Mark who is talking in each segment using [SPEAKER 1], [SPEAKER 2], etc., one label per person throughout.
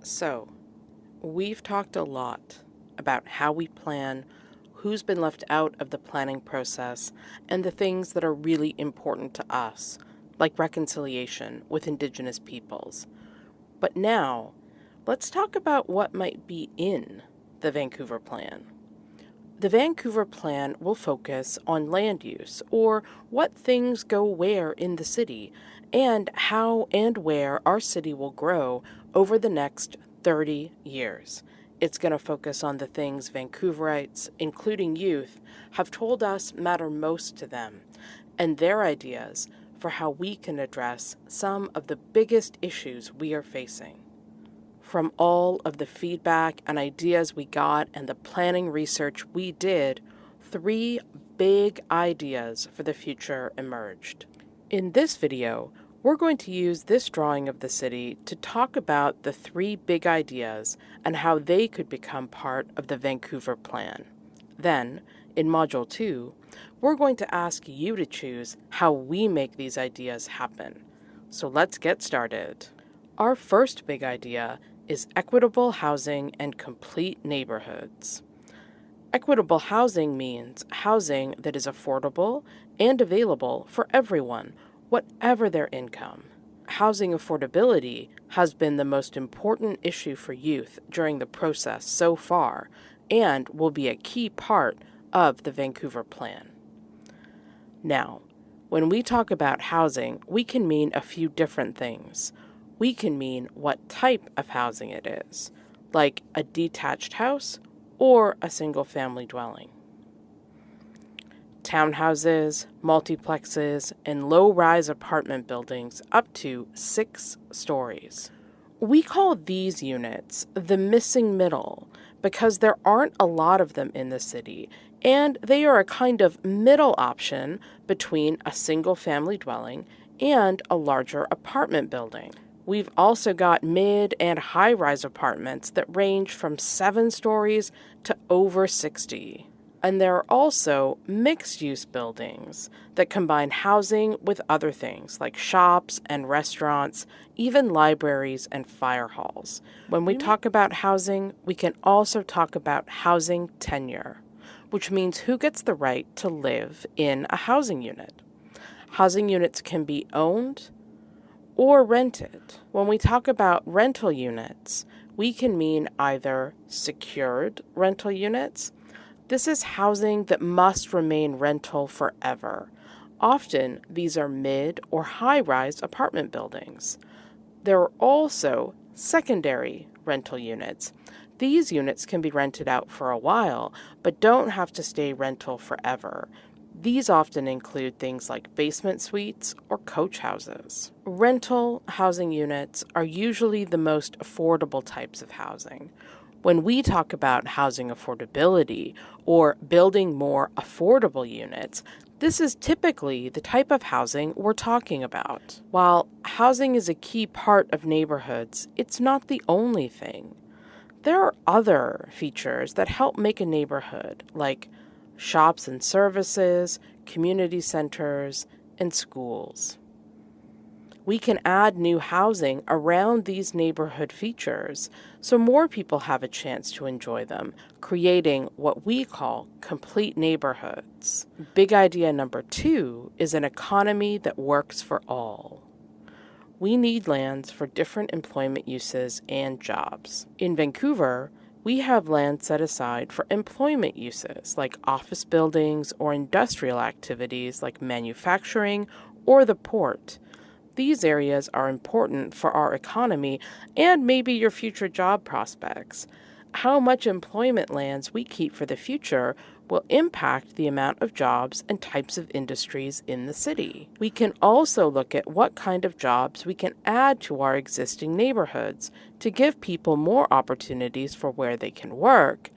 [SPEAKER 1] So, we've talked a lot about how we plan, who's been left out of the planning process, and the things that are really important to us, like reconciliation with Indigenous peoples. But now, let's talk about what might be in the Vancouver Plan. The Vancouver Plan will focus on land use, or what things go where in the city, and how and where our city will grow over the next 30 years. It's going to focus on the things Vancouverites, including youth, have told us matter most to them, and their ideas for how we can address some of the biggest issues we are facing. From all of the feedback and ideas we got and the planning research we did, 3 big ideas for the future emerged. In this video, we're going to use this drawing of the city to talk about the 3 big ideas and how they could become part of the Vancouver Plan. Then, in Module 2, we're going to ask you to choose how we make these ideas happen. So let's get started. Our first big idea is equitable housing and complete neighborhoods. Equitable housing means housing that is affordable and available for everyone, whatever their income. Housing affordability has been the most important issue for youth during the process so far and will be a key part of the Vancouver Plan. Now, when we talk about housing, we can mean a few different things. We can mean what type of housing it is, like a detached house or a single-family dwelling. Townhouses, multiplexes, and low-rise apartment buildings up to 6 stories. We call these units the missing middle because there aren't a lot of them in the city, and they are a kind of middle option between a single-family dwelling and a larger apartment building. We've also got mid- and high-rise apartments that range from 7 stories to over 60. And there are also mixed-use buildings that combine housing with other things like shops and restaurants, even libraries and fire halls. When we talk about housing, we can also talk about housing tenure, which means who gets the right to live in a housing unit. Housing units can be owned or rented. When we talk about rental units, we can mean either secured rental units. This is housing that must remain rental forever. Often, these are mid- or high-rise apartment buildings. There are also secondary rental units. These units can be rented out for a while, but don't have to stay rental forever. These often include things like basement suites or coach houses. Rental housing units are usually the most affordable types of housing. When we talk about housing affordability or building more affordable units, this is typically the type of housing we're talking about. While housing is a key part of neighborhoods, it's not the only thing. There are other features that help make a neighborhood, like shops and services, community centers, and schools. We can add new housing around these neighborhood features so more people have a chance to enjoy them, creating what we call complete neighborhoods. Big idea number 2 is an economy that works for all. We need lands for different employment uses and jobs. In Vancouver, we have land set aside for employment uses like office buildings or industrial activities like manufacturing or the port. These areas are important for our economy and maybe your future job prospects. How much employment lands we keep for the future will impact the amount of jobs and types of industries in the city. We can also look at what kind of jobs we can add to our existing neighborhoods to give people more opportunities for where they can work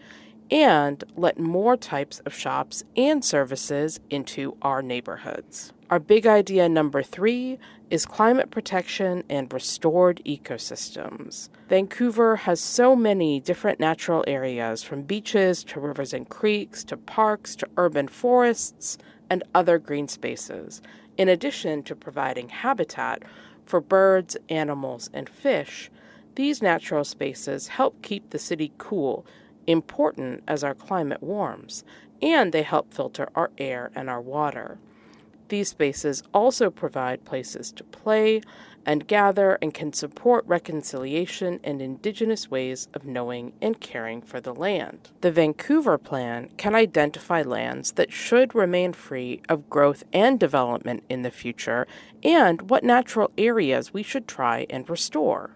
[SPEAKER 1] and let more types of shops and services into our neighborhoods. Our big idea number 3 is climate protection and restored ecosystems. Vancouver has so many different natural areas, from beaches to rivers and creeks to parks to urban forests and other green spaces, in addition to providing habitat for birds, animals, and fish. These natural spaces help keep the city cool, important as our climate warms, and they help filter our air and our water. These spaces also provide places to play and gather and can support reconciliation and Indigenous ways of knowing and caring for the land. The Vancouver Plan can identify lands that should remain free of growth and development in the future and what natural areas we should try and restore.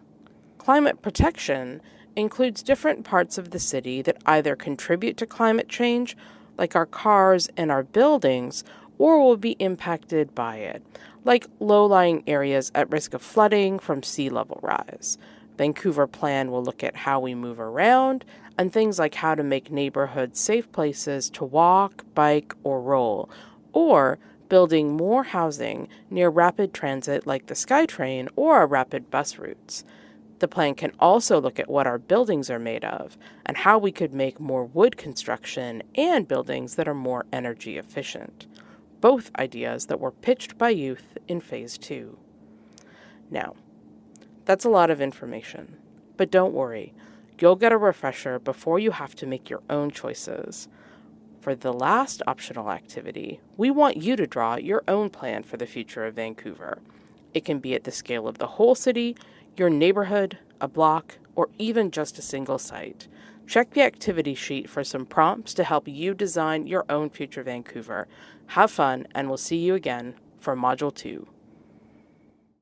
[SPEAKER 1] Climate protection includes different parts of the city that either contribute to climate change, like our cars and our buildings, or will be impacted by it, like low-lying areas at risk of flooding from sea level rise. Vancouver Plan will look at how we move around and things like how to make neighborhoods safe places to walk, bike, or roll, or building more housing near rapid transit like the SkyTrain or our rapid bus routes. The plan can also look at what our buildings are made of and how we could make more wood construction and buildings that are more energy efficient. Both ideas that were pitched by youth in Phase 2. Now, that's a lot of information, but don't worry, you'll get a refresher before you have to make your own choices. For the last optional activity, we want you to draw your own plan for the future of Vancouver. It can be at the scale of the whole city, your neighborhood, a block, or even just a single site. Check the activity sheet for some prompts to help you design your own future Vancouver. Have fun, and we'll see you again for Module 2.